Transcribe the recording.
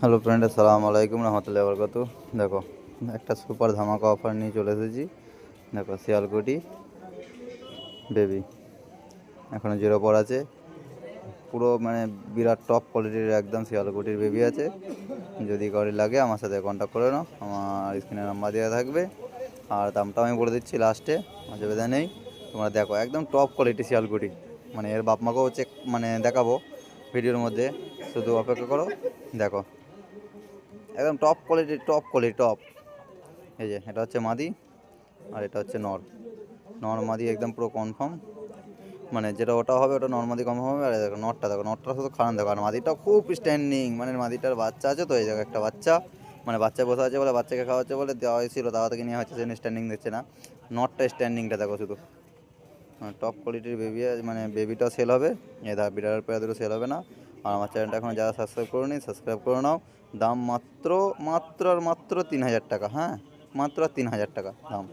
Hello friend, আসসালামু আলাইকুম রহমতুল্লাহি ওয়া বারাকাতুহু। দেখো, একটা সুপার ধামাকা অফার নিয়ে চলে এসেছি। দেখো, শিয়ালকুটি বেবি এখনও জিরো পর আছে। পুরো মানে বিরাট টপ কোয়ালিটির একদম শিয়ালকুটির বেবি আছে। যদি কারোর লাগে আমার সাথে কন্ট্যাক্ট করে নাও, আমার স্ক্রিনে নাম্বার দেওয়া থাকবে। আর দামটাও আমি বলে দিচ্ছি লাস্টে, অসুবিধা নেই। তোমরা দেখো, একদম টপ কোয়ালিটি শিয়ালকুটি, মানে এর বাপ মাকেও চেক মানে দেখাবো ভিডিওর মধ্যে, শুধু অপেক্ষা করো। দেখো, একদম top quality, top quality, top. এই যে এটা হচ্ছে মাদি, আর এটা হচ্ছে নর। নর মাদি একদম পুরো কনফার্ম, মানে যেটা ওটা হবে ওটা নর্মাদি কনফার্ম হবে। আর দেখো নটটা, দেখো নটটা শুধু খারাপ, দেখো। আর মাদিটা খুব স্ট্যান্ডিং, মানে মাদিটার বাচ্চা আছে তো, এই দেখো একটা বাচ্চা, মানে বাচ্চা বসে আছে বলে, বাচ্চাকে খাওয়াচ্ছে বলে দেওয়া হয়েছিল, দাওয়া থেকে নেওয়া হচ্ছে, সেজন্য স্ট্যান্ডিং দিচ্ছে না। নটটা স্ট্যান্ডিংটা দেখো শুধু, টপ কোয়ালিটির বেবি, মানে বেবিটাও সেল হবে। এই দা বিড়ালের পেয়ার দুটো সেল হবে না। আর আমার চ্যানেলটা এখন যারা সাবস্ক্রাইব করে নি, সাবস্ক্রাইব করে নাও। দাম মাত্র মাত্র আর মাত্র 3,000 টাকা। হ্যাঁ, মাত্র 3,000 টাকা দাম।